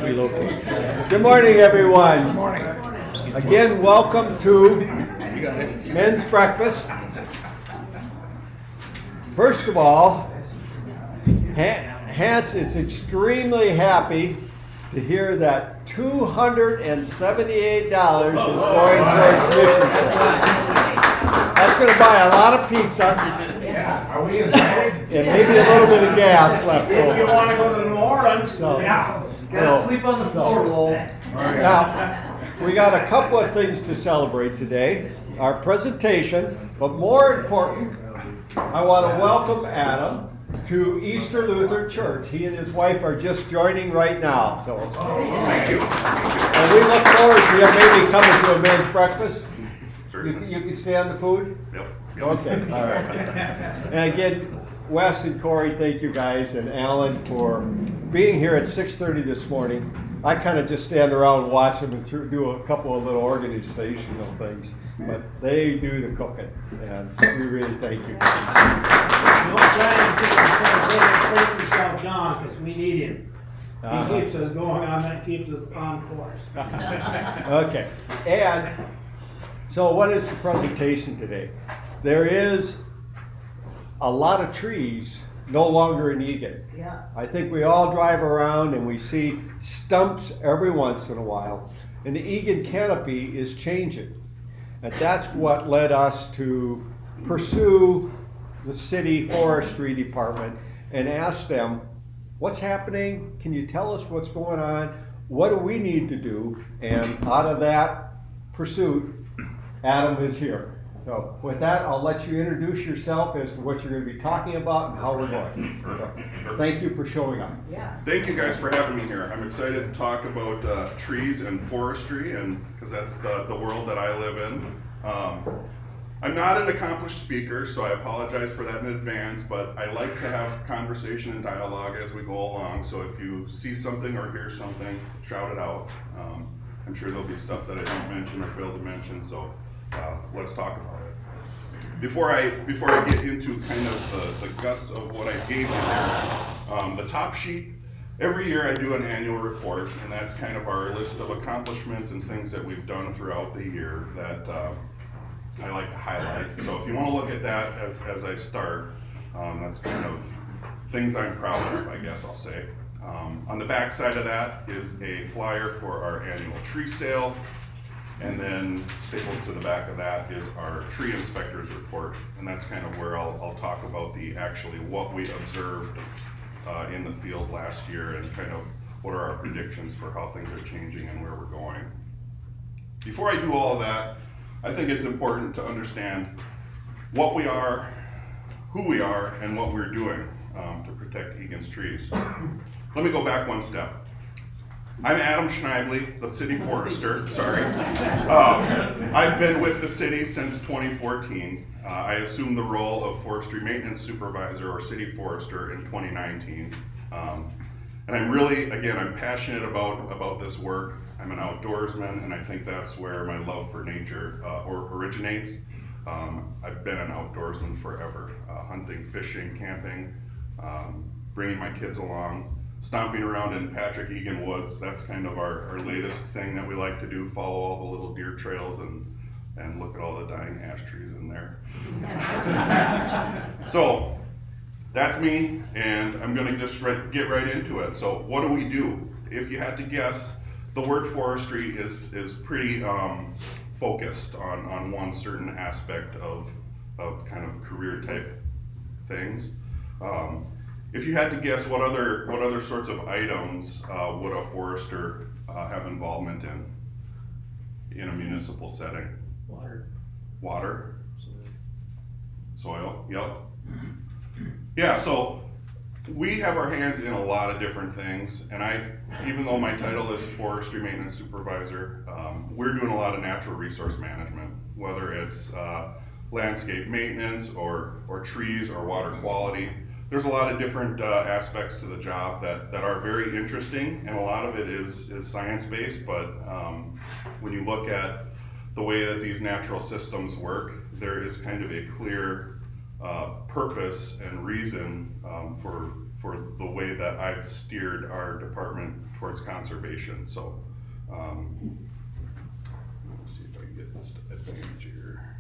relocate. Good morning, everyone. Good morning. Again, welcome to Men's Breakfast. First of all, Hans is extremely happy to hear that $278 is going towards mission. That's going to buy a lot of pizza. Yeah, are we invited? And maybe a little bit of gas left over. If you want to go to New Orleans, So, yeah. Gotta sleep on the floor, Lowell. Now, we got a couple of things to celebrate today. Our presentation, but more important, I want to welcome Adam to Easter Lutheran Church. He and his wife are just joining right now. So, Thank you. and we look forward to you maybe coming to a men's breakfast. You can stay on the food? Yep. Okay, all right. And again, Wes and Corey, thank you guys, and Alan for being here at 6:30 this morning. I kind of just stand around and watch them and do a couple of little organizational things, but they do the cooking, and we really thank you guys. Don't try and take yourself, John, because we need him. He keeps us going on and keeps us on course. Okay, and so what is the presentation today? There is a lot of trees no longer in Egan. Yeah. I think we all drive around and we see stumps every once in a while, and the Egan canopy is changing. And that's what led us to pursue the city forestry department and ask them, what's happening? Can you tell us what's going on? What do we need to do? And out of that pursuit, Adam is here. So with that, I'll let you introduce yourself as to what you're going to be talking about and how we're going. So, thank you for showing up. Yeah. Thank you guys for having me here. I'm excited to talk about trees and forestry, and because that's the world that I live in. I'm not an accomplished speaker, so I apologize for that in advance, but I like to have conversation and dialogue as we go along. So if you see something or hear something, shout it out. I'm sure there'll be stuff that I don't mention or fail to mention, so let's talk about it. Before I get into kind of the guts of what I gave you there, the top sheet, every year I do an annual report, and that's kind of our list of accomplishments and things that we've done throughout the year that I like to highlight. So if you want to look at that as I start, that's kind of things I'm proud of, I guess I'll say. On the back side of that is a flyer for our annual tree sale. And then stapled to the back of that is our tree inspector's report, and that's kind of where I'll talk about actually what we observed in the field last year and kind of what are our predictions for how things are changing and where we're going. Before I do all of that, I think it's important to understand what we are, who we are, and what we're doing to protect Egan's trees. Let me go back one step. I'm Adam Schneidley, the city forester, sorry. I've been with the city since 2014. I assumed the role of forestry maintenance supervisor or city forester in 2019. And I'm really, again, I'm passionate about this work. I'm an outdoorsman, and I think that's where my love for nature originates. I've been an outdoorsman forever, hunting, fishing, camping, bringing my kids along. Stomping around in Patrick Egan Woods, that's kind of our latest thing that we like to do, follow all the little deer trails and look at all the dying ash trees in there. So that's me, and I'm gonna just get right into it. So what do we do? If you had to guess, the word forestry is pretty focused on one certain aspect of kind of career type things. If you had to guess, what other sorts of items would a forester have involvement in a municipal setting? Water. Soil. Yep. Yeah. So we have our hands in a lot of different things, and even though my title is forestry maintenance supervisor, we're doing a lot of natural resource management, whether it's landscape maintenance or trees or water quality. There's a lot of different aspects to the job that are very interesting, and a lot of it is science-based, but when you look at the way that these natural systems work, there is kind of a clear purpose and reason for the way that I've steered our department towards conservation. So let's see if I can get this to advance here.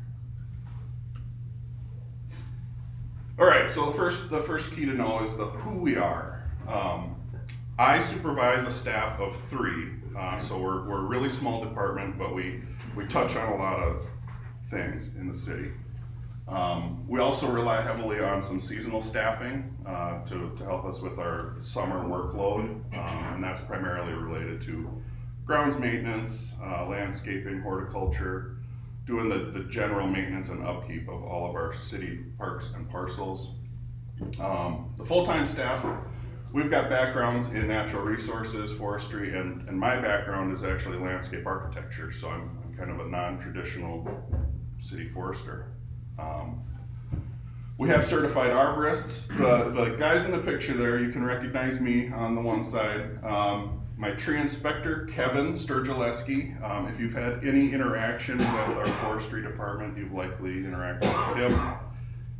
All right, so the first key to know is who we are. I supervise a staff of 3, so we're a really small department, but we touch on a lot of things in the city. We also rely heavily on some seasonal staffing to help us with our summer workload, and that's primarily related to grounds maintenance, landscaping, horticulture, doing the general maintenance and upkeep of all of our city parks and parcels. The full-time staff, we've got backgrounds in natural resources, forestry, and my background is actually landscape architecture, so I'm kind of a non-traditional city forester. We have certified arborists. The guys in the picture there, you can recognize me on the one side. My tree inspector, Kevin Sturgileski. If you've had any interaction with our forestry department, you've likely interacted with him.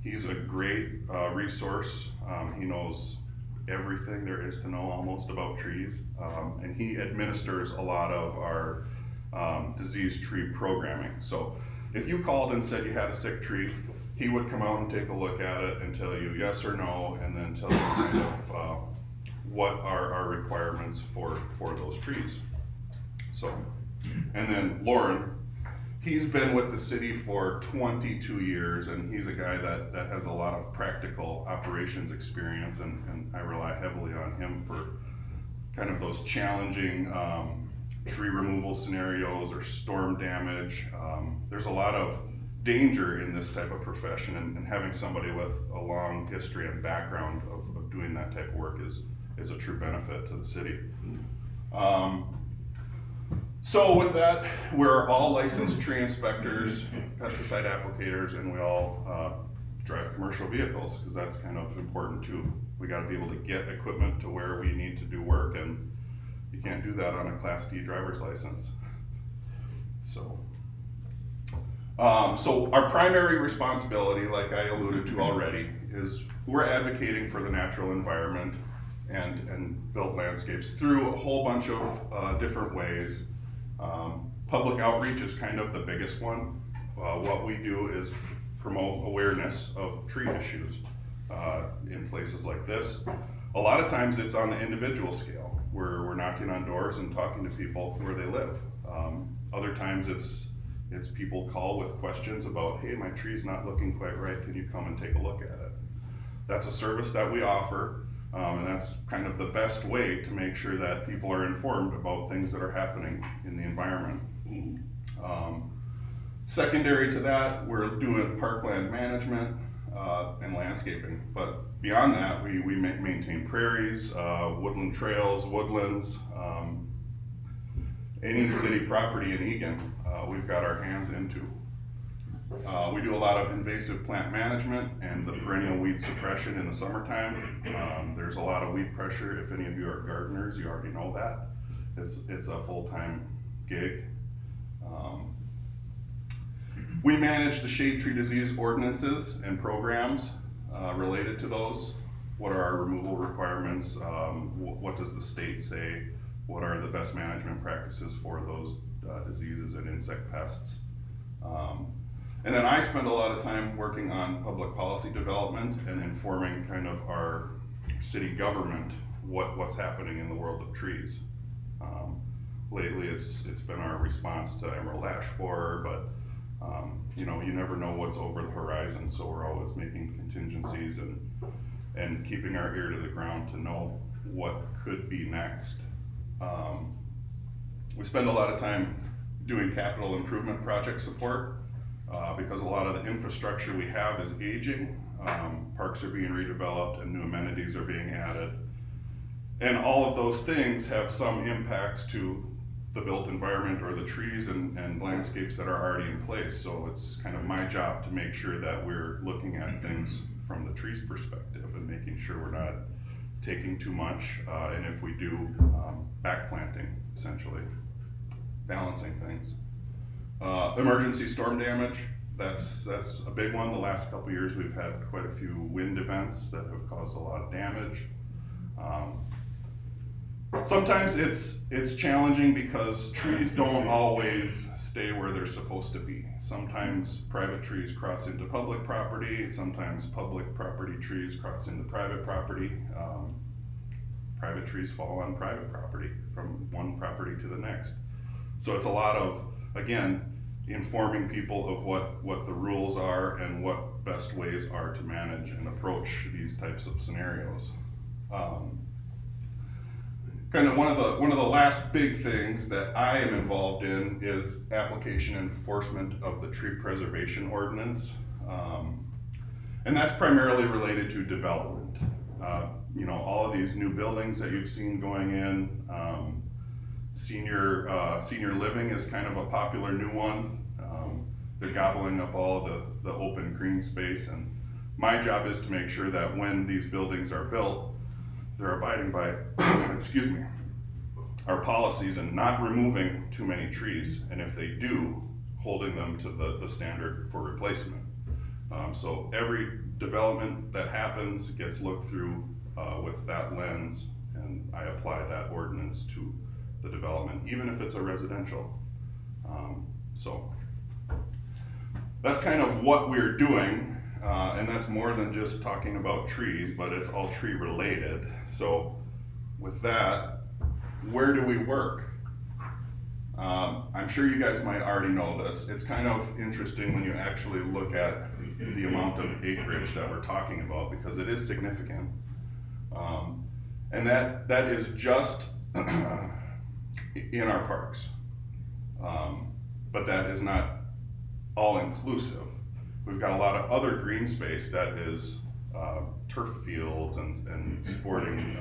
He's a great resource. He knows everything there is to know almost about trees, and he administers a lot of our disease tree programming. So if you called and said you had a sick tree, he would come out and take a look at it and tell you yes or no, and then tell you kind of what are our requirements for those trees. So, and then Lauren, he's been with the city for 22 years, and he's a guy that has a lot of practical operations experience, and I rely heavily on him for kind of those challenging tree removal scenarios or storm damage. There's a lot of danger in this type of profession, and having somebody with a long history and background of doing that type of work is a true benefit to the city. So with that, we're all licensed tree inspectors, pesticide applicators, and we all drive commercial vehicles, because that's kind of important too. We got to be able to get equipment to where we need to do work, and you can't do that on a Class D driver's license. So our primary responsibility, like I alluded to already, is we're advocating for the natural environment and built landscapes through a whole bunch of different ways. Public outreach is kind of the biggest one. What we do is promote awareness of tree issues in places like this. A lot of times it's on the individual scale, where we're knocking on doors and talking to people where they live. Other times it's people call with questions about, hey, my tree's not looking quite right, can you come and take a look at it? That's a service that we offer, and that's kind of the best way to make sure that people are informed about things that are happening in the environment. Secondary to that, we're doing parkland management and landscaping, but beyond that, we maintain prairies, woodland trails, woodlands, any city property in Egan, we've got our hands into. We do a lot of invasive plant management and the perennial weed suppression in the summertime. There's a lot of weed pressure. If any of you are gardeners, you already know that. It's a full-time gig. We manage the shade tree disease ordinances and programs related to those. What are our removal requirements? What does the state say? What are the best management practices for those diseases and insect pests? And then I spend a lot of time working on public policy development and informing kind of our city government what's happening in the world of trees. Lately it's been our response to emerald ash borer, but you know, you never know what's over the horizon, so we're always making contingencies and keeping our ear to the ground to know what could be next. We spend a lot of time doing capital improvement project support because a lot of the infrastructure we have is aging. Parks are being redeveloped and new amenities are being added. And all of those things have some impacts to the built environment or the trees and landscapes that are already in place. So it's kind of my job to make sure that we're looking at things from the trees perspective and making sure we're not taking too much, and if we do, back planting, essentially, balancing things. Emergency storm damage, that's a big one. The last couple years we've had quite a few wind events that have caused a lot of damage. Sometimes it's challenging because trees don't always stay where they're supposed to be. Sometimes private trees cross into public property, sometimes public property trees cross into private property. Private trees fall on private property from one property to the next. So it's a lot of, again, informing people of what the rules are and what best ways are to manage and approach these types of scenarios. Kind of one of the last big things that I am involved in is application and enforcement of the tree preservation ordinance. And that's primarily related to development. You know, all of these new buildings that you've seen going in, senior living is kind of a popular new one. They're gobbling up all the open green space, and my job is to make sure that when these buildings are built, they're abiding by, excuse me, our policies and not removing too many trees, and if they do, holding them to the standard for replacement. So every development that happens gets looked through with that lens, and I apply that ordinance to the development, even if it's a residential. So that's kind of what we're doing, and that's more than just talking about trees, but it's all tree related. So with that, where do we work? I'm sure you guys might already know this. It's kind of interesting when you actually look at the amount of acreage that we're talking about, because it is significant. And that is just in our parks. But that is not all inclusive. We've got a lot of other green space that is turf fields and sporting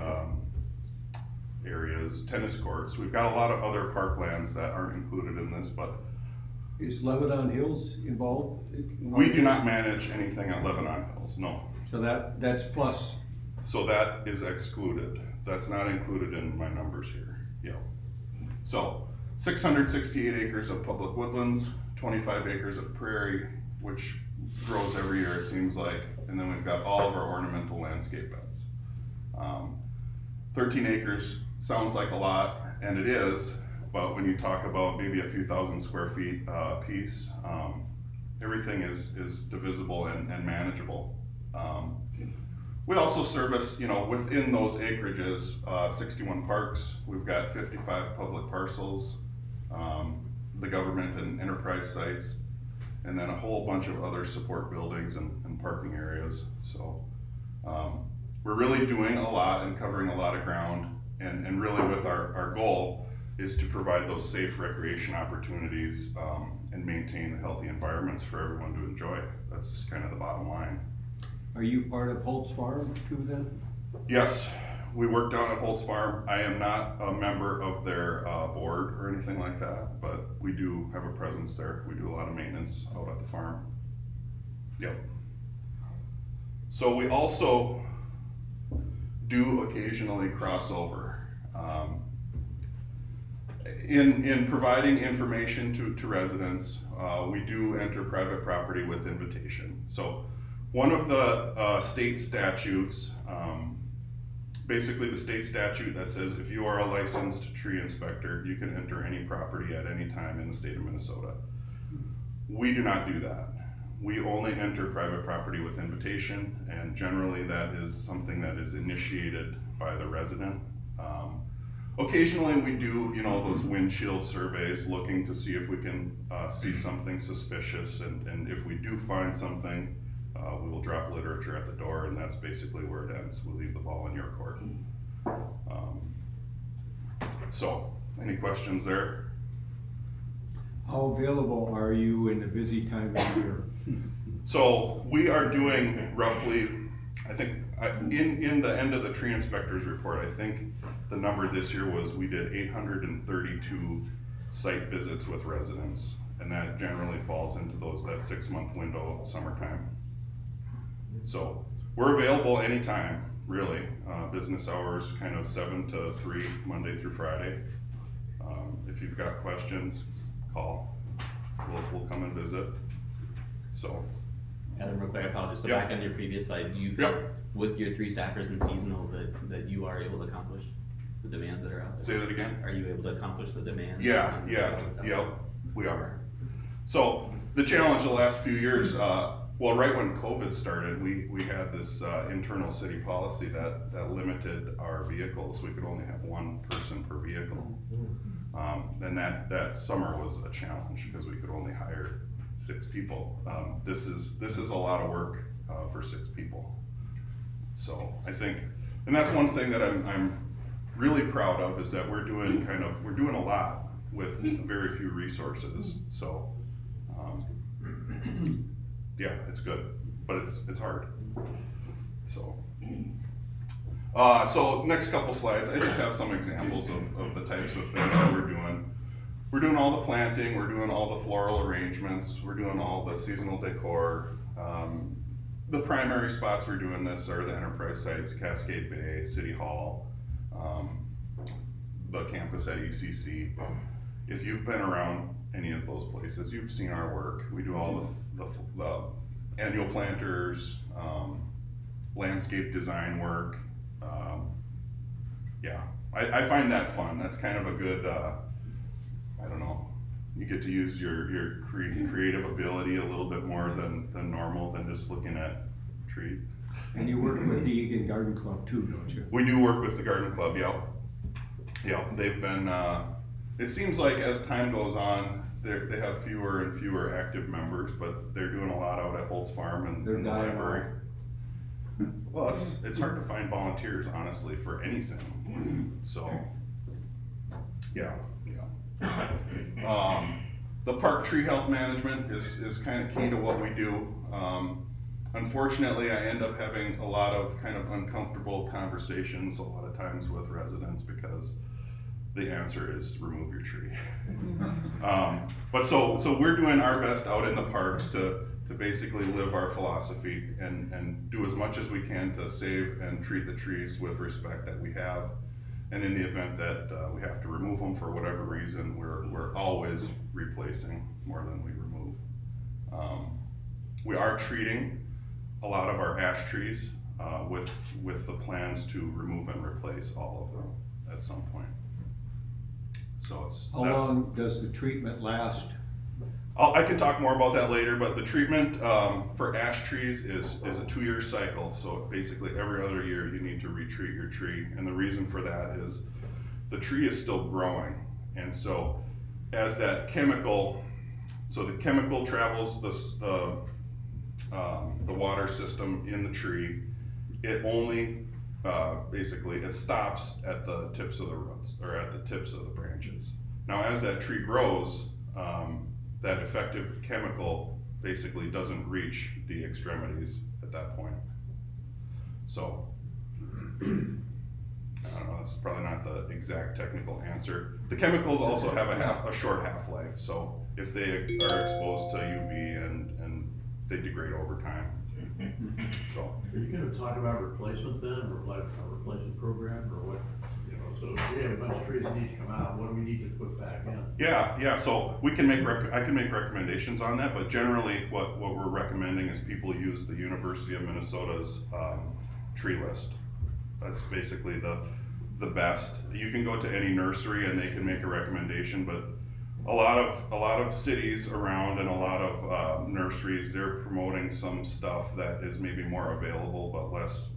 areas, tennis courts. We've got a lot of other parklands that aren't included in this, but Is Lebanon Hills involved? we do not manage anything at Lebanon Hills, no. So that's plus. So that is excluded. That's not included in my numbers here. Yep. So 668 acres of public woodlands, 25 acres of prairie, which grows every year it seems like, and then we've got all of our ornamental landscape beds. 13 acres sounds like a lot, and it is, but when you talk about maybe a few thousand square feet piece, everything is divisible and manageable. We also service, you know, within those acreages, 61 parks. We've got 55 public parcels, the government and enterprise sites, and then a whole bunch of other support buildings and parking areas. So we're really doing a lot and covering a lot of ground, and really with our goal is to provide those safe recreation opportunities and maintain healthy environments for everyone to enjoy. That's kind of the bottom line. Are you part of Holtz Farm too then? Yes, we work down at Holtz Farm. I am not a member of their board or anything like that, but we do have a presence there. We do a lot of maintenance out at the farm. Yep. So we also do occasionally cross over. In providing information to residents, we do enter private property with invitation. So one of the state statutes, basically the state statute that says if you are a licensed tree inspector, you can enter any property at any time in the state of Minnesota. We do not do that. We only enter private property with invitation, and generally that is something that is initiated by the resident. Occasionally we do, you know, those windshield surveys looking to see if we can see something suspicious, and if we do find something, we will drop literature at the door, and that's basically where it ends. We'll leave the ball in your court. So, any questions there? How available are you in the busy time of year? So we are doing roughly, I think, in the end of the tree inspector's report, I think the number this year was we did 832 site visits with residents, and that generally falls into that 6-month window, summertime. So we're available anytime, really. Business hours kind of 7 to 3, Monday through Friday. If you've got questions, call. We'll come and visit. So. Adam, real quick, I apologize. So Yep. back on your previous slide, do you feel Yep. with your 3 staffers and seasonal that you are able to accomplish? the demands that are out there? Say that again? Are you able to accomplish the demands? Yeah, and yeah, stuff that's out yep, we are. So the challenge the last few years, well, right when COVID started, we had this internal city policy that limited our vehicles. We could only have one person per vehicle. And that summer was a challenge because we could only hire 6 people. This is a lot of work for 6 people. So I think, and that's one thing that I'm really proud of, is that we're doing a lot with very few resources. So yeah, it's good, but it's hard. So so next couple slides, I just have some examples of the types of things that we're doing. We're doing all the planting, we're doing all the floral arrangements, we're doing all the seasonal decor. The primary spots we're doing this are the enterprise sites, Cascade Bay, City Hall, the campus at ECC. If you've been around any of those places, you've seen our work. We do all the annual planters, landscape design work. Yeah, I find that fun. That's kind of a good, I don't know, you get to use your creative ability a little bit more than normal, than just looking at trees. And you work with the Egan Garden Club too, don't you? We do work with the Garden Club, yep. Yep, they've been, it seems like as time goes on, they have fewer and fewer active members, but they're doing a lot out at Holtz Farm and They're in the dying library. Well, it's hard to find volunteers, honestly, for anything, so, yeah. The park tree health management is kind of key to what we do. Unfortunately, I end up having a lot of kind of uncomfortable conversations a lot of times with residents, because the answer is remove your tree. But so we're doing our best out in the parks to basically live our philosophy and do as much as we can to save and treat the trees with respect that we have. And in the event that we have to remove them for whatever reason, we're always replacing more than we remove. We are treating a lot of our ash trees with the plans to remove and replace all of them at some point. So How long does the treatment last? I can talk more about that later, but the treatment for ash trees is a 2-year cycle. So basically every other year you need to retreat your tree. And the reason for that is the tree is still growing. And so as that chemical, so the chemical travels the water system in the tree, it only basically it stops at the tips of the roots, or at the tips of the branches. Now as that tree grows, that effective chemical basically doesn't reach the extremities at that point. So, I don't know, that's probably not the exact technical answer. The chemicals also have a short half-life, so if they are exposed to UV and they degrade over time. So. Are you gonna talk about replacement then, or like a replacement program, or what? You know, so if we have a bunch of trees that need to come out, what do we need to put back in? Yeah, so we can I can make recommendations on that, but generally what we're recommending is people use the University of Minnesota's tree list. That's basically the best. You can go to any nursery and they can make a recommendation, but a lot of cities around and a lot of nurseries, they're promoting some stuff that is maybe more available but less.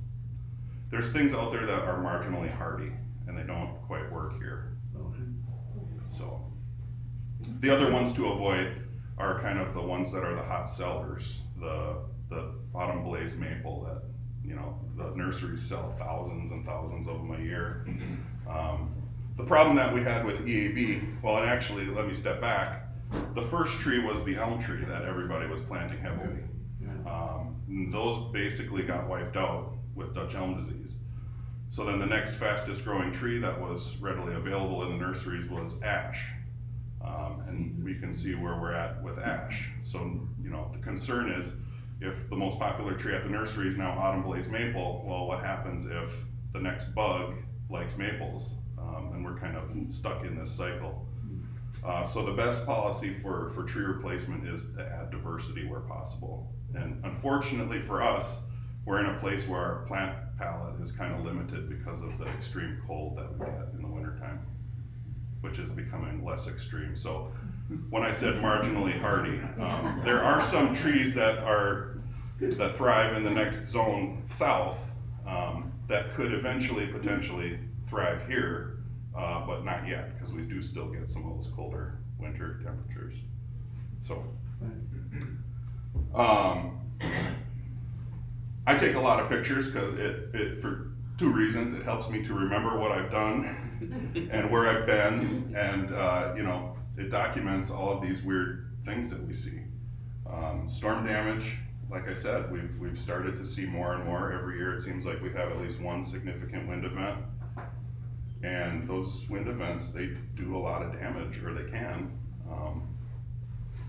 There's things out there that are marginally hardy and they don't quite work here. Okay. So the other ones to avoid are kind of the ones that are the hot sellers, the autumn blaze maple that, you know, the nurseries sell thousands and thousands of them a year. The problem that we had with EAB, well, and actually, let me step back. The first tree was the elm tree that everybody was planting heavily. Those basically got wiped out with Dutch elm disease. So then the next fastest growing tree that was readily available in the nurseries was ash. And we can see where we're at with ash. So, you know, the concern is if the most popular tree at the nursery is now autumn blaze maple, well, what happens if the next bug likes maples? And we're kind of stuck in this cycle. So the best policy for tree replacement is to add diversity where possible. And unfortunately for us, we're in a place where our plant palette is kind of limited because of the extreme cold that we get in the wintertime, which is becoming less extreme. So when I said marginally hardy, there are some trees that thrive in the next zone south that could eventually potentially thrive here, but not yet, because we do still get some of those colder winter temperatures. So I take a lot of pictures because it for two reasons. It helps me to remember what I've done and where I've been, and you know, it documents all of these weird things that we see. Storm damage, like I said, we've started to see more and more every year. It seems like we have at least one significant wind event, and those wind events, they do a lot of damage, or they can.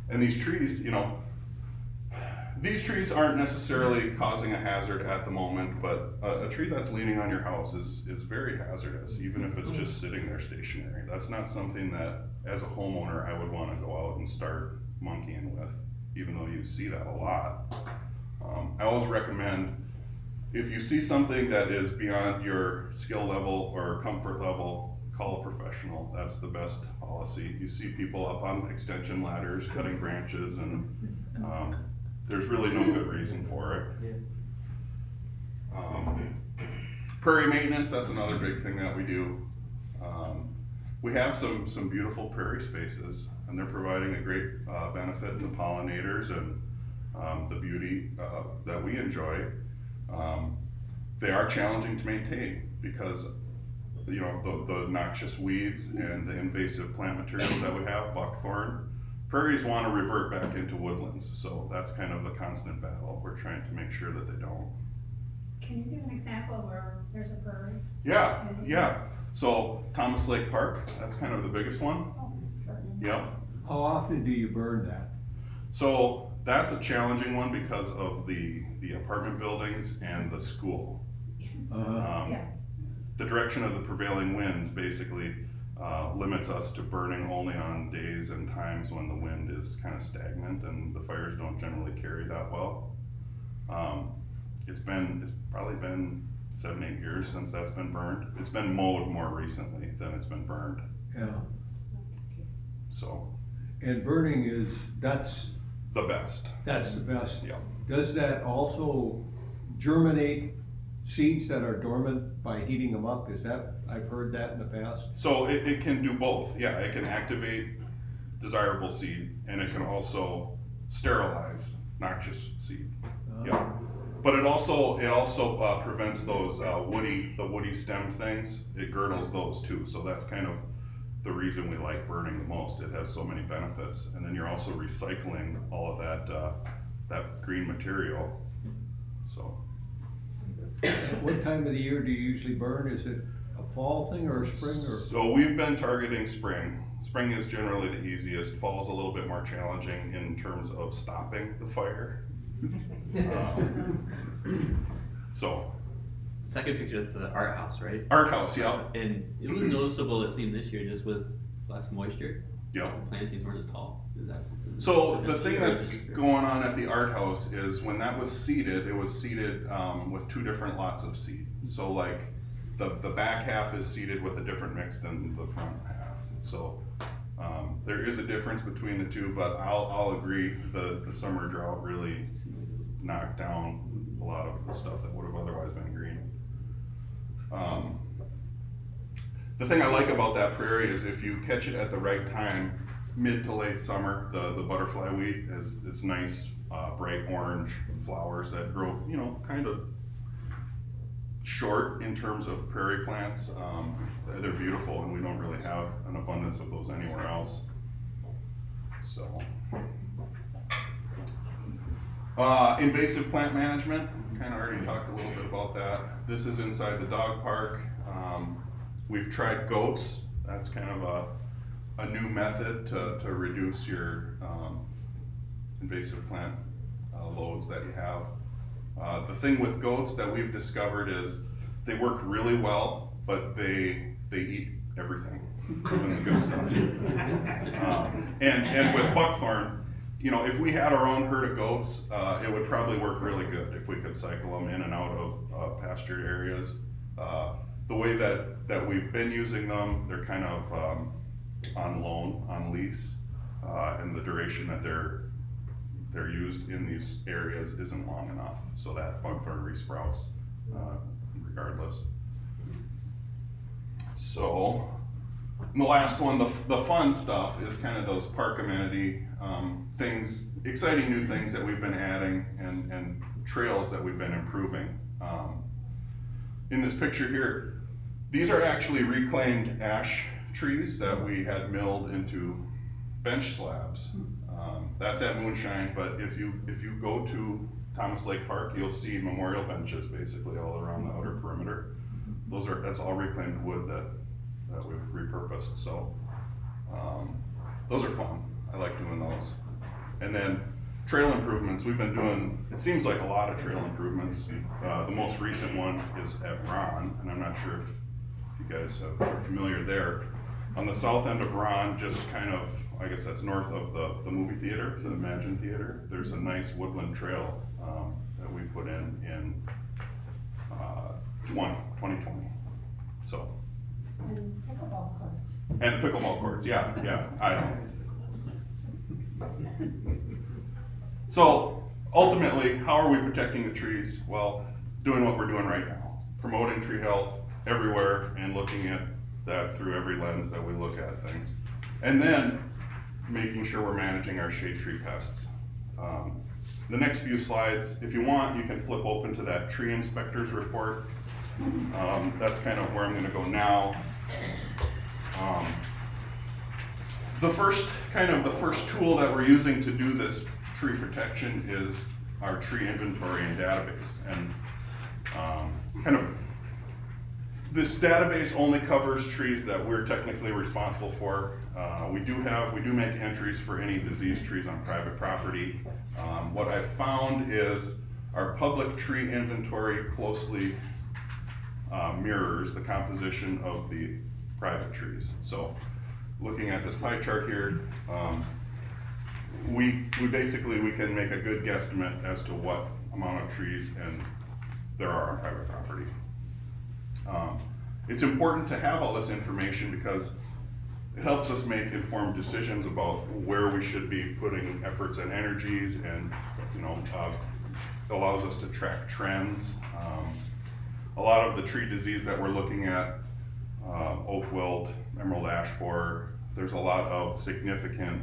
And these trees, you know, these trees aren't necessarily causing a hazard at the moment, but a tree that's leaning on your house is very hazardous, even if it's just sitting there stationary. That's not something that, as a homeowner, I would want to go out and start monkeying with, even though you see that a lot. I always recommend, if you see something that is beyond your skill level or comfort level, call a professional. That's the best policy. You see people up on extension ladders cutting branches, and there's really no good reason for it. Prairie maintenance, that's another big thing that we do. We have some beautiful prairie spaces, and they're providing a great benefit to pollinators and the beauty that we enjoy. They are challenging to maintain because, you know, the noxious weeds and the invasive plant materials that we have, buckthorn. Prairies want to revert back into woodlands, so that's kind of the constant battle. We're trying to make sure that they don't. Can you give an example of where there's a prairie? Yeah. So Thomas Lake Park, that's kind of the biggest one. Oh, sure. Yep. How often do you burn that? So that's a challenging one because of the apartment buildings and the school. Yeah. The direction of the prevailing winds basically limits us to burning only on days and times when the wind is kind of stagnant and the fires don't generally carry that well. It's probably been 7-8 years since that's been burned. It's been mowed more recently than it's been burned. Yeah. So And burning that's the best. the best. Yeah. Does that also germinate seeds that are dormant by heating them up? I've heard that in the past. So it can do both. Yeah, it can activate desirable seed, and it can also sterilize noxious seed. Yeah. But it also prevents those woody stem things. It girdles those too. So that's kind of the reason we like burning the most. It has so many benefits, and then you're also recycling all of that green material. So. What time of the year do you usually burn? Is it a fall thing or a spring or? So we've been targeting spring. Spring is generally the easiest. Fall is a little bit more challenging in terms of stopping the fire. So. Second picture, it's the art house, right? Art house, yeah. And it was noticeable, it seemed this year, just with less moisture. Yeah. Plantings weren't as tall. Is that something? So the thing that's going on at the art house is when that was seeded, it was seeded with two different lots of seed. So like the back half is seeded with a different mix than the front half. So there is a difference between the two, but I'll agree the summer drought really knocked down a lot of the stuff that would have otherwise been green. The thing I like about that prairie is if you catch it at the right time, mid to late summer, the butterfly weed is it's nice, bright orange flowers that grow, you know, kind of short in terms of prairie plants. They're beautiful, and we don't really have an abundance of those anywhere else. So, invasive plant management, kind of already talked a little bit about that. This is inside the dog park. We've tried goats. That's kind of a new method to reduce your invasive plant loads that you have. The thing with goats that we've discovered is they work really well, but they eat everything, even the good stuff. And with buckthorn, you know, if we had our own herd of goats, it would probably work really good if we could cycle them in and out of pastured areas. The way that we've been using them, they're kind of on loan, on lease, and the duration that they're used in these areas isn't long enough, so that buckthorn resprouts regardless. So, and the last one, the fun stuff, is kind of those park amenity things, exciting new things that we've been adding, and trails that we've been improving. In this picture here, these are actually reclaimed ash trees that we had milled into bench slabs. That's at Moonshine, but if you go to Thomas Lake Park, you'll see memorial benches basically all around the outer perimeter. That's all reclaimed wood that we've repurposed. So those are fun. I like doing those. And then trail improvements, we've been doing, it seems like a lot of trail improvements. The most recent one is at Ron, and I'm not sure if you guys are familiar there. On the south end of Ron, just kind of, I guess that's north of the movie theater, the Imagine Theater, there's a nice woodland trail that we put in 2020. So. And pickleball courts. And the pickleball courts, yeah, I know. So ultimately, how are we protecting the trees? Well, doing what we're doing right now, promoting tree health everywhere and looking at that through every lens that we look at things. And then making sure we're managing our shade tree pests. The next few slides, if you want, you can flip open to that tree inspector's report. That's kind of where I'm gonna go now. The first tool that we're using to do this tree protection is our tree inventory and database. And this database only covers trees that we're technically responsible for. We do make entries for any diseased trees on private property. What I've found is our public tree inventory closely mirrors the composition of the private trees. So looking at this pie chart here, we can make a good guesstimate as to what amount of trees there are on private property. It's important to have all this information because it helps us make informed decisions about where we should be putting efforts and energies, and allows us to track trends. A lot of the tree disease that we're looking at, oak wilt, emerald ash borer, there's a lot of significant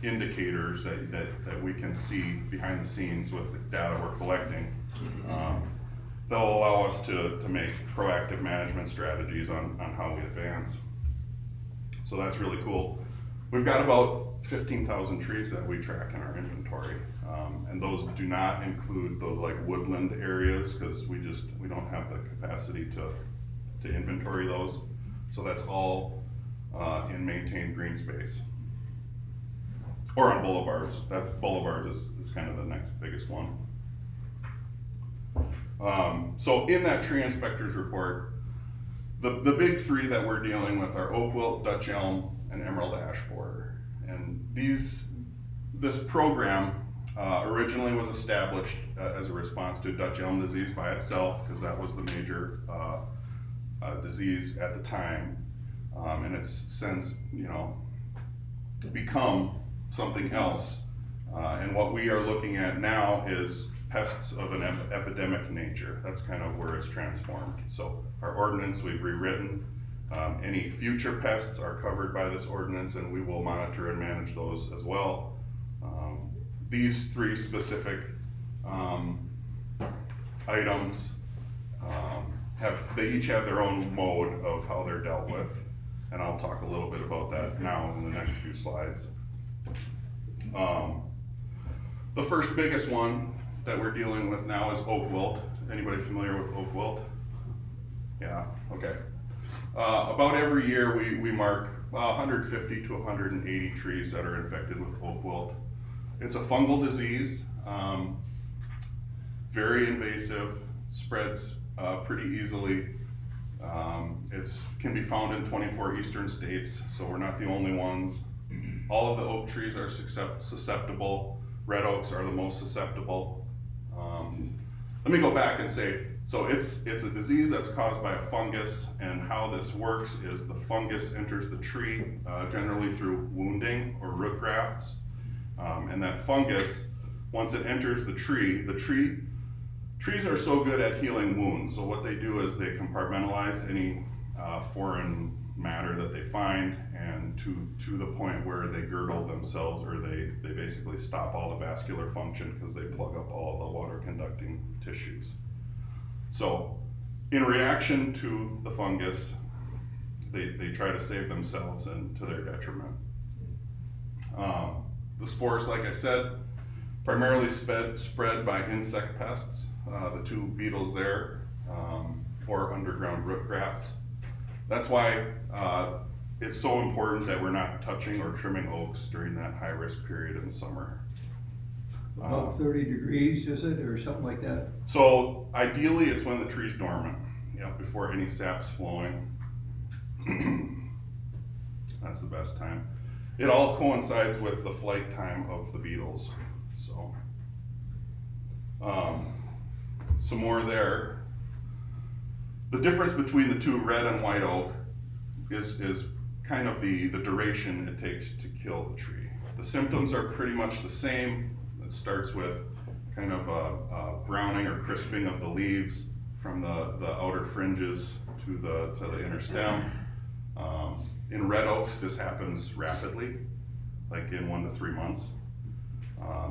indicators that we can see behind the scenes with the data we're collecting. That'll allow us to make proactive management strategies on how we advance. So that's really cool. We've got about 15,000 trees that we track in our inventory. And those do not include the woodland areas, because we don't have the capacity to inventory those. So that's all in maintained green space. Or on boulevards. Boulevards is kind of the next biggest one. So in that tree inspector's report, the big three that we're dealing with are oak wilt, Dutch elm, and emerald ash borer. And this program originally was established as a response to Dutch elm disease by itself, because that was the major disease at the time. And it's since become something else. And what we are looking at now is pests of an epidemic nature. That's kind of where it's transformed. So our ordinance we've rewritten. Any future pests are covered by this ordinance, and we will monitor and manage those as well. These three specific items they each have their own mode of how they're dealt with, and I'll talk a little bit about that now in the next few slides. The first biggest one that we're dealing with now is oak wilt. Anybody familiar with oak wilt? Yeah, okay. About every year we mark 150 to 180 trees that are infected with oak wilt. It's a fungal disease, very invasive, spreads pretty easily. It can be found in 24 eastern states, so we're not the only ones. All of the oak trees are susceptible. Red oaks are the most susceptible. Let me go back and say, so it's a disease that's caused by a fungus, and how this works is the fungus enters the tree, generally through wounding or root grafts. And that fungus, once it enters the trees are so good at healing wounds. So what they do is they compartmentalize any foreign matter that they find, and to the point where they girdle themselves, or they basically stop all the vascular function because they plug up all the water conducting tissues. So in reaction to the fungus, they try to save themselves, and to their detriment. The spores, like I said, primarily spread by insect pests, the two beetles there, or underground root grafts. That's why it's so important that we're not touching or trimming oaks during that high risk period in the summer. About 30 degrees, is it, or something like that? So ideally it's when the tree's dormant, before any sap's flowing. That's the best time. It all coincides with the flight time of the beetles. So some more there. The difference between the two, red and white oak, is kind of the duration it takes to kill the tree. The symptoms are pretty much the same. It starts with kind of a browning or crisping of the leaves from the outer fringes to the inner stem. In red oaks, this happens rapidly, like in 1 to 3 months.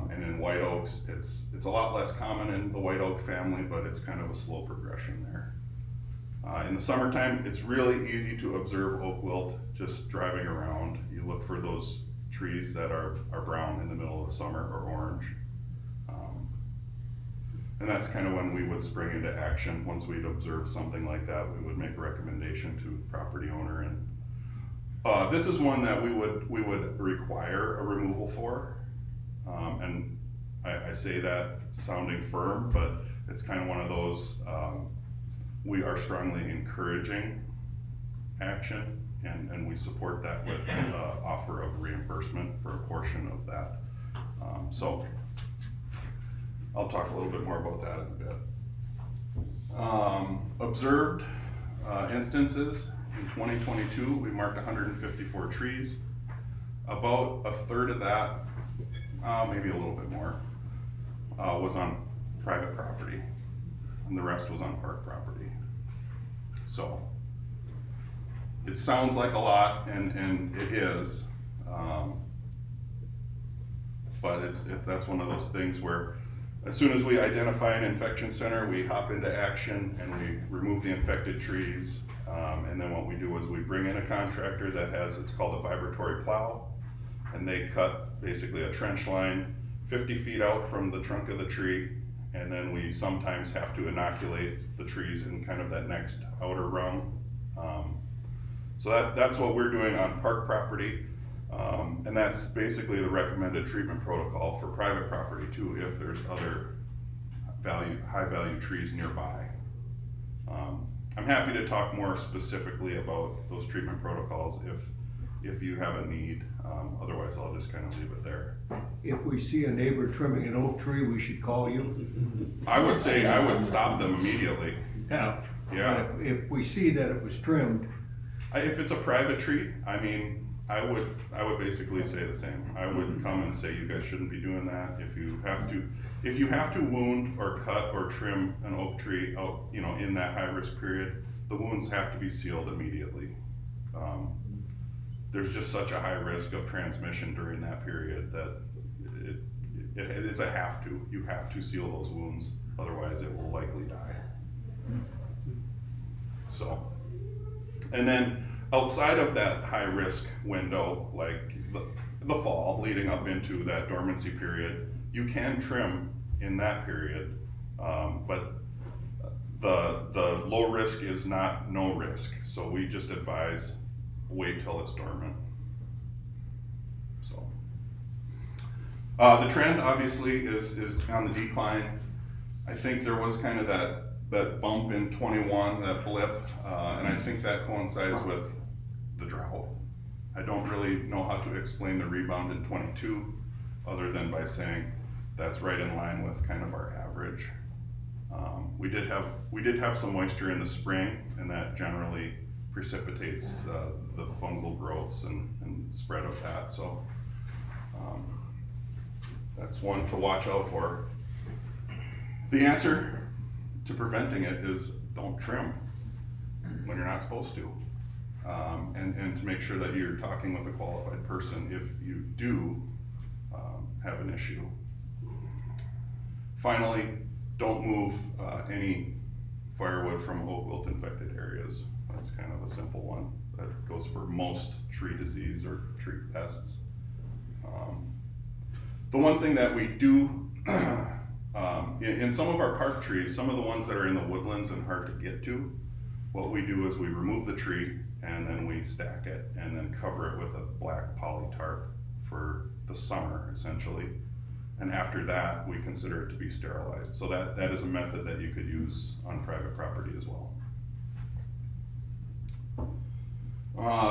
And in white oaks, it's a lot less common in the white oak family, but it's kind of a slow progression there. In the summertime, it's really easy to observe oak wilt just driving around. You look for those trees that are brown in the middle of the summer, or orange. And that's kind of when we would spring into action. Once we'd observe something like that, we would make a recommendation to property owner. And this is one that we would require a removal for. And I say that sounding firm, but it's kind of one of those, we are strongly encouraging action, and we support that with offer of reimbursement for a portion of that. So I'll talk a little bit more about that in a bit. Observed instances in 2022, we marked 154 trees. About a third of that, maybe a little bit more, was on private property, and the rest was on park property. So it sounds like a lot, and it is, but that's one of those things where as soon as we identify an infection center, we hop into action and we remove the infected trees. And then what we do is we bring in a contractor that has, it's called a vibratory plow, and they cut basically a trench line 50 feet out from the trunk of the tree. And then we sometimes have to inoculate the trees in kind of that next outer rung. So that's what we're doing on park property. And that's basically the recommended treatment protocol for private property too, if there's other high value trees nearby. I'm happy to talk more specifically about those treatment protocols if you have a need. Otherwise, I'll just kind of leave it there. If we see a neighbor trimming an oak tree, we should call you. I would say I would stop them immediately. Yeah. Yeah. But if we see that it was trimmed, If it's a private tree, I mean, I would basically say the same. I would come and say, you guys shouldn't be doing that. If you have to wound or cut or trim an oak tree out, in that high risk period, the wounds have to be sealed immediately. There's just such a high risk of transmission during that period that it's a have to. You have to seal those wounds, otherwise it will likely die. So, and then outside of that high risk window, like the fall leading up into that dormancy period, you can trim in that period, but the low risk is not no risk. So we just advise wait till it's dormant. So the trend obviously is on the decline. I think there was kind of that bump in 21, that blip, and I think that coincides with the drought. I don't really know how to explain the rebound in 22, other than by saying that's right in line with kind of our average. We did have some moisture in the spring, and that generally precipitates the fungal growths and spread of that. So that's one to watch out for. The answer to preventing it is don't trim when you're not supposed to, and to make sure that you're talking with a qualified person if you do have an issue. Finally, don't move any firewood from oak wilt infected areas. That's kind of a simple one. That goes for most tree disease or tree pests. The one thing that we do in some of our park trees, some of the ones that are in the woodlands and hard to get to, what we do is we remove the tree and then we stack it and then cover it with a black poly tarp for the summer, essentially. And after that, we consider it to be sterilized. So that is a method that you could use on private property as well.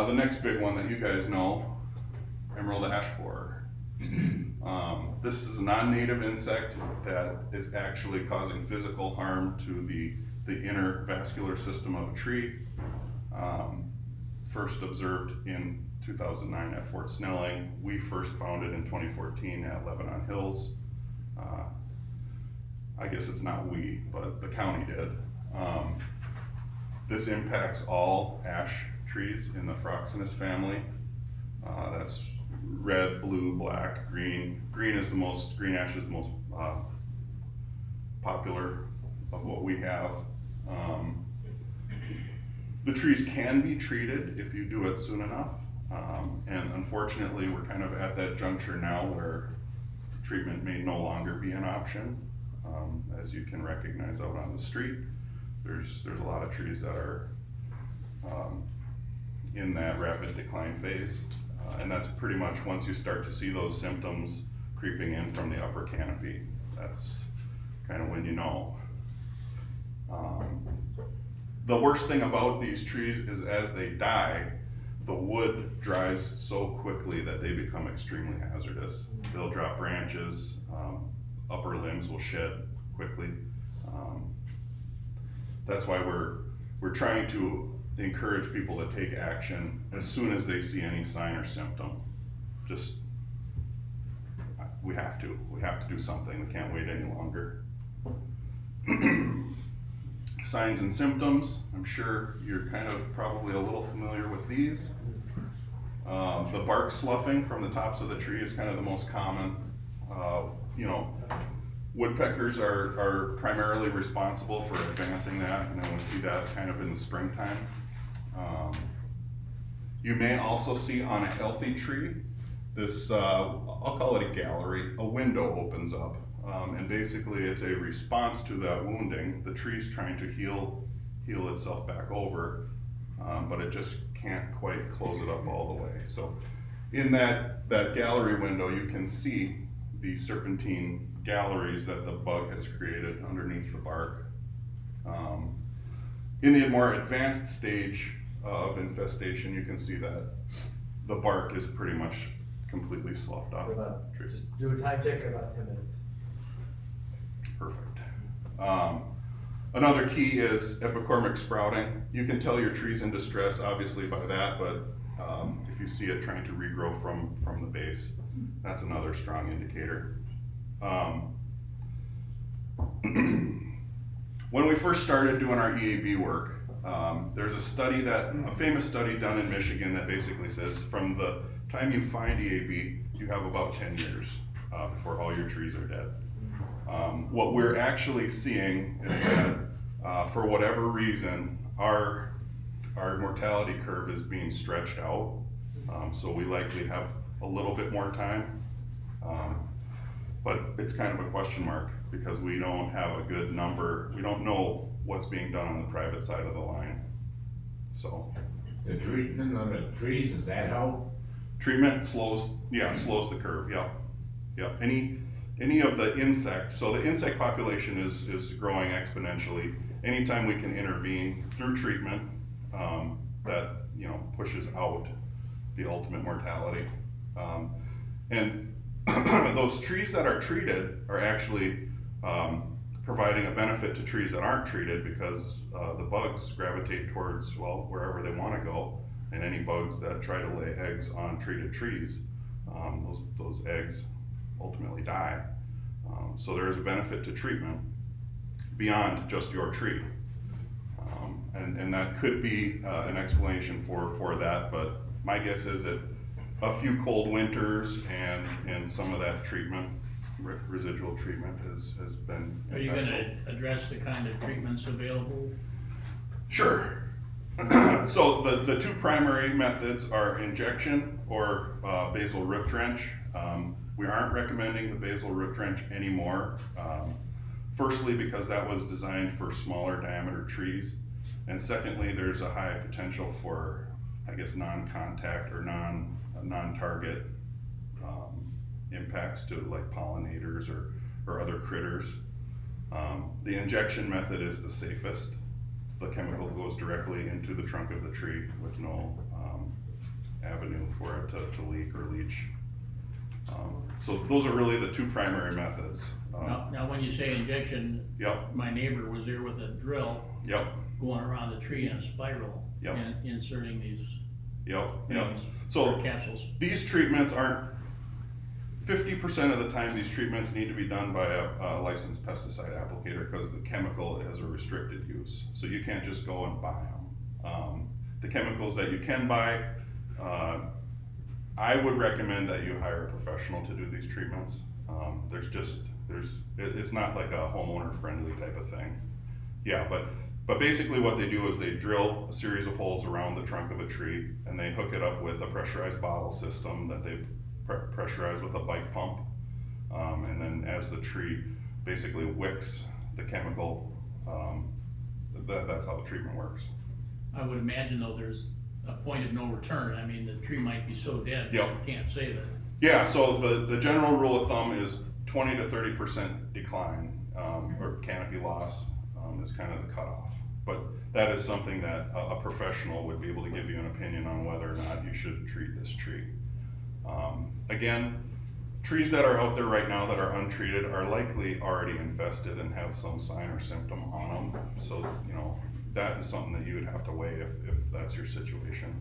The next big one that you guys know, emerald ash borer. This is a non-native insect that is actually causing physical harm to the inner vascular system of a tree. First observed in 2009 at Fort Snelling. We first found it in 2014 at Lebanon Hills. I guess it's not we, but the county did. This impacts all ash trees in the Phroxinus family. That's red, blue, black, green. Green ash is the most popular of what we have. The trees can be treated if you do it soon enough. And unfortunately, we're kind of at that juncture now where treatment may no longer be an option. As you can recognize out on the street, there's a lot of trees that are in that rapid decline phase. And that's pretty much once you start to see those symptoms creeping in from the upper canopy, that's kind of when you know. The worst thing about these trees is as they die, the wood dries so quickly that they become extremely hazardous. They'll drop branches, upper limbs will shed quickly. That's why we're trying to encourage people to take action as soon as they see any sign or symptom. Just, we have to do something. We can't wait any longer. Signs and symptoms, I'm sure you're kind of probably a little familiar with these. The bark sloughing from the tops of the tree is kind of the most common. Woodpeckers are primarily responsible for advancing that, and then we see that kind of in the springtime. You may also see on a healthy tree, this, I'll call it a gallery, a window opens up. And basically it's a response to that wounding. The tree's trying to heal itself back over, but it just can't quite close it up all the way. So in that gallery window, you can see the serpentine galleries that the bug has created underneath the bark. In the more advanced stage of infestation, you can see that the bark is pretty much completely sloughed off the tree. Just do a time check in about 10 minutes. Perfect. Another key is epicormic sprouting. You can tell your tree's in distress obviously by that, but if you see it trying to regrow from the base, that's another strong indicator. When we first started doing our EAB work, there's a famous study done in Michigan that basically says from the time you find EAB, you have about 10 years before all your trees are dead. What we're actually seeing is that for whatever reason, our mortality curve is being stretched out. So we likely have a little bit more time, but it's kind of a question mark because we don't have a good number. We don't know what's being done on the private side of the line. So The treatment on the trees, does that help? treatment slows the curve. Yep. Any of the insects, so the insect population is growing exponentially. Anytime we can intervene through treatment, that pushes out the ultimate mortality. And those trees that are treated are actually providing a benefit to trees that aren't treated, because the bugs gravitate towards, well, wherever they want to go, and any bugs that try to lay eggs on treated trees, those eggs ultimately die. So there is a benefit to treatment beyond just your tree. And that could be an explanation for that, but my guess is that a few cold winters and some of that treatment, residual treatment has been. Are you gonna address the kind of treatments available? Sure. So the two primary methods are injection or basal root drench. We aren't recommending the basal root drench anymore. Firstly, because that was designed for smaller diameter trees. And secondly, there's a high potential for, I guess, non-contact or non-target impacts to like pollinators or other critters. The injection method is the safest. The chemical goes directly into the trunk of the tree with no avenue for it to leak or leach. So those are really the two primary methods. Now, when you say injection, Yep, my neighbor was there with a drill yep, going around the tree in a spiral Yep. and inserting these yep. things, So or capsules. these treatments aren't, 50% of the time these treatments need to be done by a licensed pesticide applicator, because the chemical is a restricted use. So you can't just go and buy them. The chemicals that you can buy, I would recommend that you hire a professional to do these treatments. It's not like a homeowner friendly type of thing. Yeah, but basically what they do is they drill a series of holes around the trunk of a tree, and they hook it up with a pressurized bottle system that they pressurize with a bike pump. And then as the tree basically wicks the chemical, that's how the treatment works. I would imagine though there's a point of no return. I mean, the tree might be so dead that Yep. you can't save it. Yeah, so the general rule of thumb is 20 to 30% decline, or canopy loss, is kind of the cutoff. But that is something that a professional would be able to give you an opinion on whether or not you should treat this tree. Again, trees that are out there right now that are untreated are likely already infested and have some sign or symptom on them. So, that is something that you would have to weigh if that's your situation.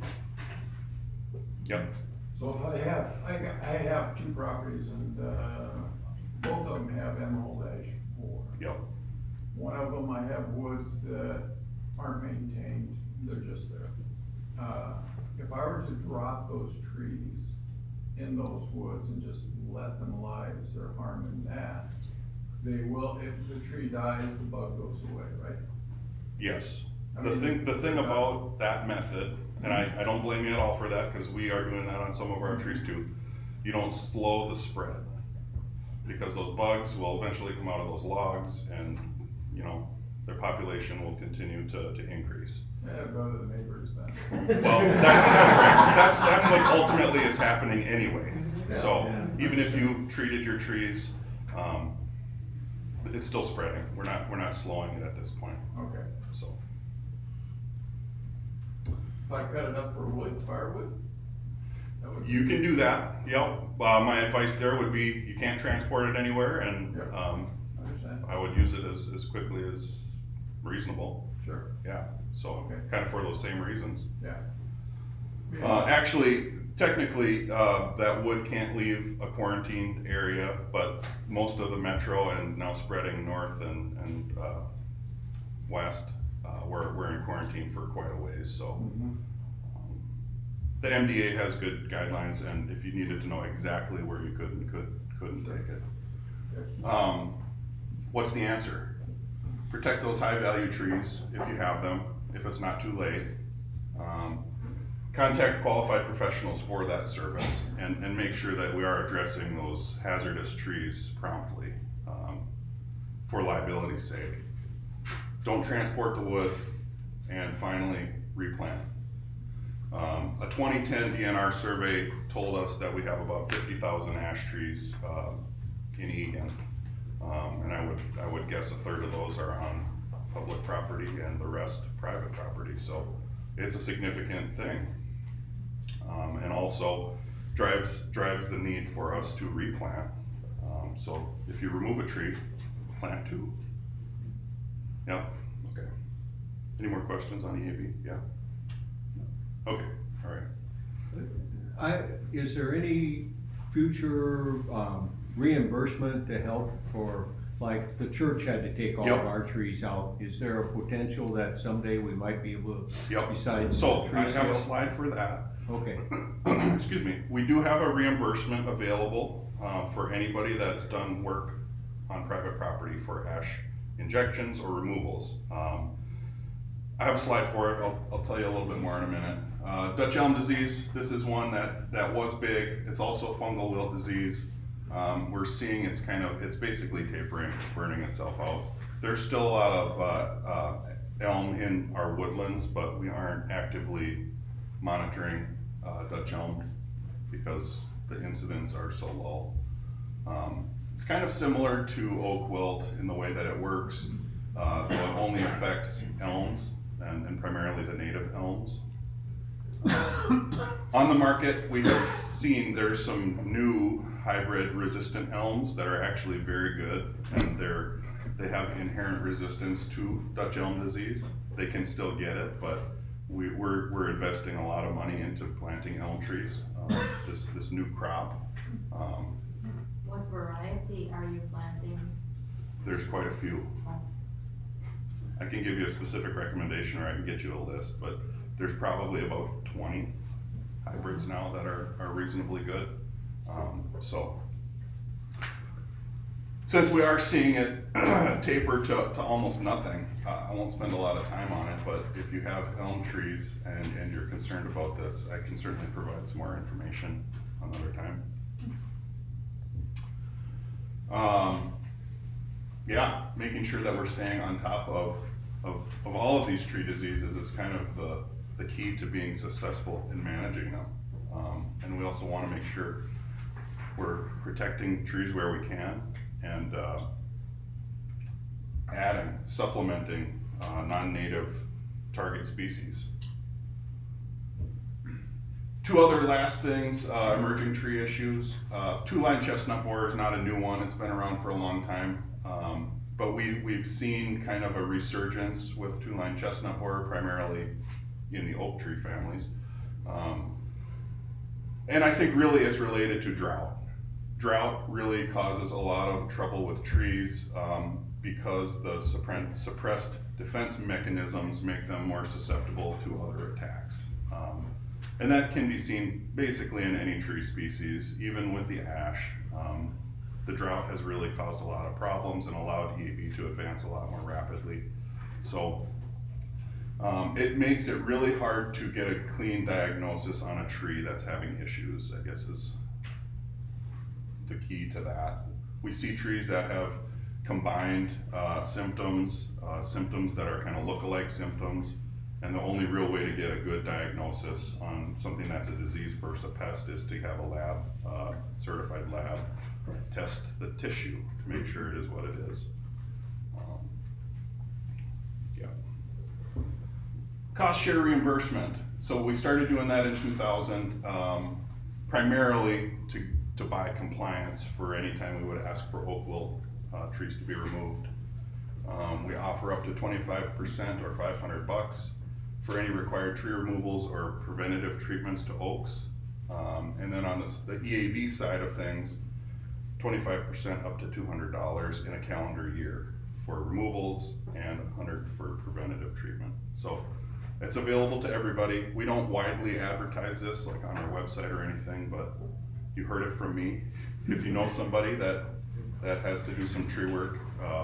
Yep. So if I have two properties and, both of them have Emerald-Ash-4. Yep. One of them I have woods that aren't maintained, they're just there. If I were to drop those trees in those woods and just let them lie, is there harm in that? They will, if the tree dies, the bug goes away, right? Yes. I The mean, thing about that method, and I don't blame you at all for that, because we are doing that on some of our trees too, you don't slow the spread. Because those bugs will eventually come out of those logs, and their population will continue to increase. Yeah, go to the neighbors then. Well, that's right. That's what ultimately is happening anyway. So Yeah. even if you treated your trees, it's still spreading. We're not slowing it at this point. Okay. So If I cut it up for wood, firewood? That would you can do that. Yep. My advice there would be you can't transport it anywhere, and Yep. Understand? I would use it as quickly as reasonable. Sure, Yeah. So Okay. kind of for those same reasons. yeah. Actually, technically, that wood can't leave a quarantined area, but most of the metro and now spreading north and west, we're in quarantine for quite a ways. So Mhm. the MDA has good guidelines, and if you needed to know exactly where you could and couldn't take it. Okay. What's the answer? Protect those high value trees if you have them, if it's not too late. Contact qualified professionals for that service, and make sure that we are addressing those hazardous trees promptly, for liability's sake. Don't transport the wood, and finally, replant. A 2010 DNR survey told us that we have about 50,000 ash trees in Egan. And I would guess a third of those are on public property and the rest private property, so it's a significant thing. and also drives the need for us to replant. So if you remove a tree, plant two. Yep, okay. Any more questions on EAB? Yeah? Okay, all right. Is there any future reimbursement to help for, like, the church had to take all Yep. of our trees out? Is there a potential that someday we might be able to, Yep. besides So the tree I have sale? a slide for that. Okay, Excuse me. We do have a reimbursement available for anybody that's done work on private property for ash injections or removals. I have a slide for it. I'll tell you a little bit more in a minute. Dutch elm disease, this is one that was big. It's also fungal wilt disease. We're seeing it's basically tapering, it's burning itself out. There's still a lot of elm in our woodlands, but we aren't actively monitoring Dutch elm because the incidents are so low. It's kind of similar to oak wilt in the way that it works, though it only affects elms and primarily the native elms. On the market, we have seen there's some new hybrid resistant elms that are actually very good, and they have inherent resistance to Dutch elm disease. They can still get it, but we're investing a lot of money into planting elm trees, this new crop. What variety are you planting? There's quite a few. I can give you a specific recommendation, or I can get you a list, but there's probably about 20 hybrids now that are reasonably good. So since we are seeing it taper to almost nothing, I won't spend a lot of time on it, but if you have elm trees and you're concerned about this, I can certainly provide some more information another time. Yeah, making sure that we're staying on top of all of these tree diseases is kind of the key to being successful in managing them. And we also want to make sure we're protecting trees where we can and supplementing non-native target species. Two other last things, emerging tree issues. Two-line chestnut borer is not a new one, it's been around for a long time. But we've seen kind of a resurgence with two-line chestnut borer, primarily in the oak tree families. And I think really it's related to drought. Drought really causes a lot of trouble with trees because the suppressed defense mechanisms make them more susceptible to other attacks. And that can be seen basically in any tree species, even with the ash. The drought has really caused a lot of problems and allowed EAB to advance a lot more rapidly. So it makes it really hard to get a clean diagnosis on a tree that's having issues, I guess is the key to that. We see trees that have combined symptoms that are kind of look-alike symptoms, and the only real way to get a good diagnosis on something that's a disease versus a pest is to have a lab, certified lab, test the tissue to make sure it is what it is. Yeah. Cost share reimbursement. So we started doing that in 2000, primarily to buy compliance for any time we would ask for oak wilt trees to be removed. We offer up to 25% or $500 for any required tree removals or preventative treatments to oaks. And then on the EAB side of things, 25% up to $200 in a calendar year for removals and $100 for preventative treatment. So it's available to everybody. We don't widely advertise this like on our website or anything, but you heard it from me. If you know somebody that has to do some tree work,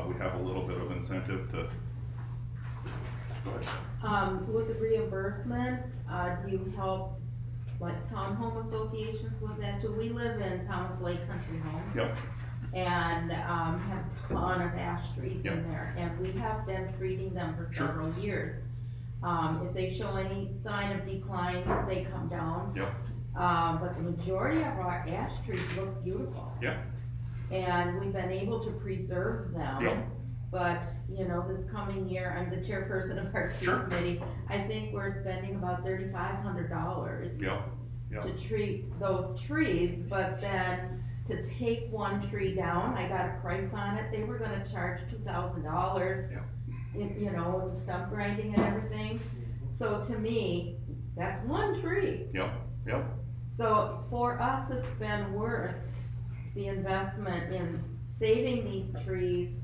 we have a little bit of incentive to, go ahead. With the reimbursement, do you help like townhome associations with that too? We live in Thomas Lake Country Home. Yep. And have a ton of ash trees Yep. in there, and we have been treating them for Sure. several years. If they show any sign of decline, they come down. Yep. But the majority of our ash trees look beautiful. Yep. And we've been able to preserve them. Yep. But, you know, this coming year, I'm the chairperson of our tree Sure. committee, I think we're spending about $3,500. Yep. Yep. to treat those trees, but then to take one tree down, I got a price on it, they were gonna charge $2,000. Yep. You know, with the stump grinding and everything, so to me, that's one tree. Yep, yep, So for us, it's been worth the investment in saving these trees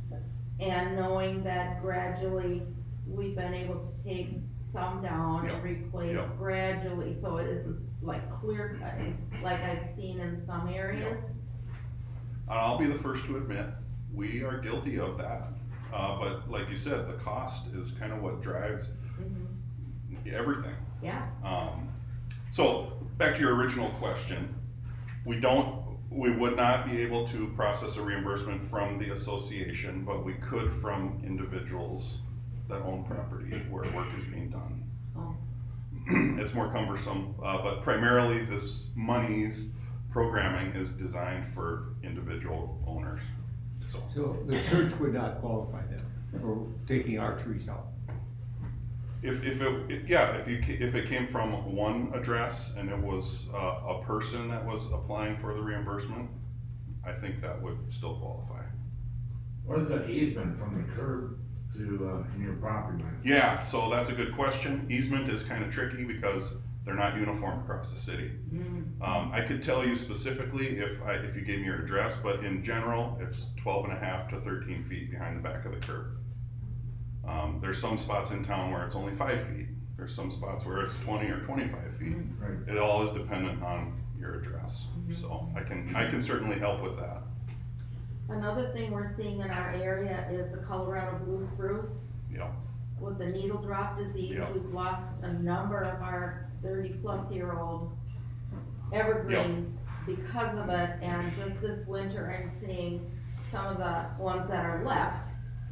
and knowing that gradually we've been able to take some down and Yep, replace yep. gradually, so it isn't like clear cutting like I've seen in some areas. And I'll be the first to admit, we are guilty of that. But like you said, the cost is kind of what drives everything. Yeah, So back to your original question, we would not be able to process a reimbursement from the association, but we could from individuals that own property where work is being done. oh, It's more cumbersome, but primarily this money's programming is designed for individual owners. So the church would not qualify then for taking our trees out? If it came from one address and it was a person that was applying for the reimbursement, I think that would still qualify. What is that easement from the curb to, in your property line? Yeah, so that's a good question. Easement is kind of tricky because they're not uniform across the city. I could tell you specifically if you gave me your address, but in general, it's 12.5 to 13 feet behind the back of the curb. There's some spots in town where it's only 5 feet. There's some spots where it's 20 or 25 feet. Right. It all is dependent on your address. So I can certainly help with that. another thing we're seeing in our area is the Colorado blue spruce. Yeah. With the needle drop disease, Yep. we've lost a number of our 30-plus-year-old evergreens because of it, and just this winter, I'm seeing some of the ones that are left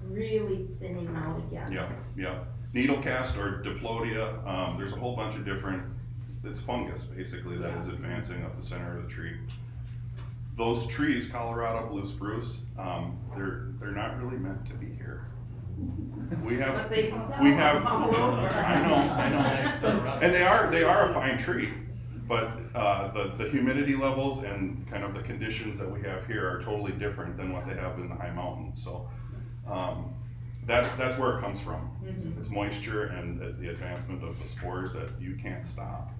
really thinning out again. Yeah. Needle cast or diplodia, there's a whole bunch of different, it's fungus basically that is advancing up the center of the tree. Those trees, Colorado blue spruce, they're not really meant to be here. But they sell we have, them all over. I know, and they are a fine tree, but the humidity levels and kind of the conditions that we have here are totally different than what they have in the high mountains. So that's where it comes from. It's moisture and the advancement of the spores that you can't stop.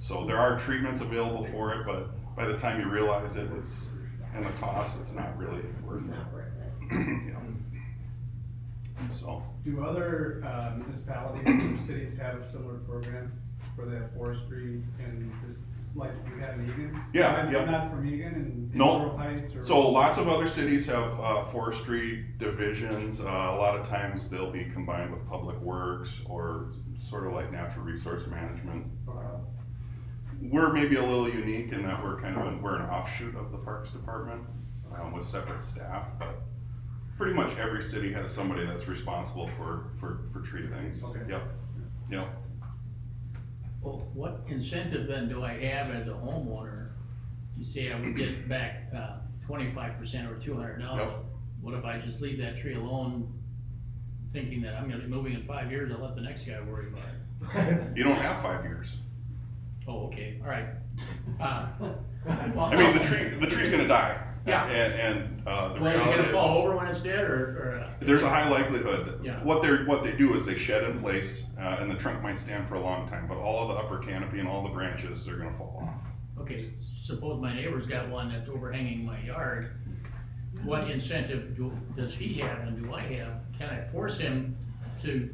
So there are treatments available for it, but by the time you realize it, and the cost, it's not really worth it. Yeah. So. Do other municipalities or cities have a similar program for that forestry and like you have in Egan? Yeah, I'm yeah. not from Egan and No. Laurel Heights or. So lots of other cities have forestry divisions. A lot of times they'll be combined with public works or sort of like natural resource management. We're maybe a little unique in that we're an offshoot of the Parks Department with separate staff, but pretty much every city has somebody that's responsible for tree things. Okay. Yep. Well, what incentive then do I have as a homeowner? You say I would get back 25% or $200. Yep. What if I just leave that tree alone, thinking that I'm gonna be moving in 5 years, I'll let the next guy worry about it? You don't have 5 years. Oh, okay, all right. I mean, the tree's gonna die. Yeah. And the Well, is it reality gonna fall is- over when it's dead, or? There's a high likelihood. Yeah. What they do is they shed in place, and the trunk might stand for a long time, but all of the upper canopy and all the branches are gonna fall off. Okay, suppose my neighbor's got one that's overhanging my yard. What incentive does he have and do I have? Can I force him to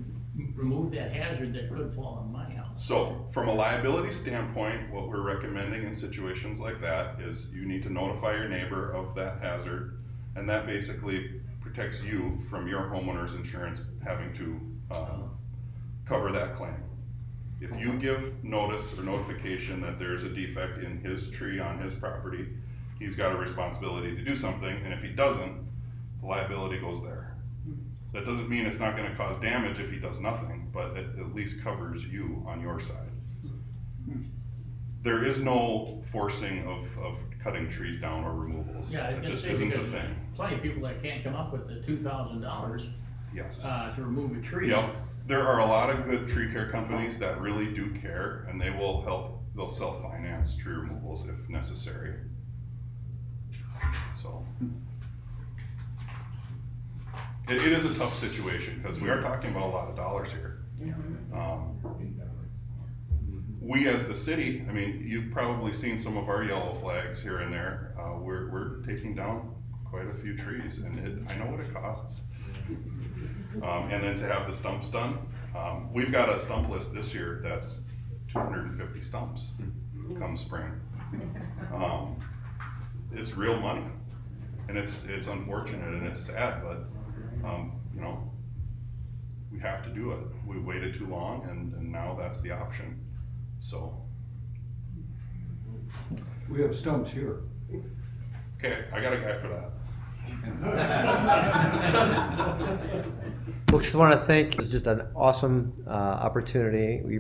remove that hazard that could fall on my house? So, from a liability standpoint, what we're recommending in situations like that is you need to notify your neighbor of that hazard, and that basically protects you from your homeowner's insurance having to cover that claim. If you give notice or notification that there's a defect in his tree on his property, he's got a responsibility to do something, and if he doesn't, the liability goes there. That doesn't mean it's not gonna cause damage if he does nothing, but it at least covers you on your side. There is no forcing of cutting trees down or removals. Yeah, I was It gonna just say, isn't a because thing. plenty of people that can't come up with the $2,000 Yes. to remove a tree. Yep. There are a lot of good tree care companies that really do care, and they will help they'll self-finance tree removals if necessary. So. It is a tough situation, because we are talking about a lot of dollars here. We as the city, I mean, you've probably seen some of our yellow flags here and there. We're taking down quite a few trees, and I know what it costs. And then to have the stumps done, we've got a stump list this year that's 250 stumps come spring. It's real money, and it's unfortunate and it's sad, but you know, we have to do it. We waited too long, and now that's the option. So. We have stumps here. Okay, I got a guy for that. Well, just want to thank, it's just an awesome opportunity. We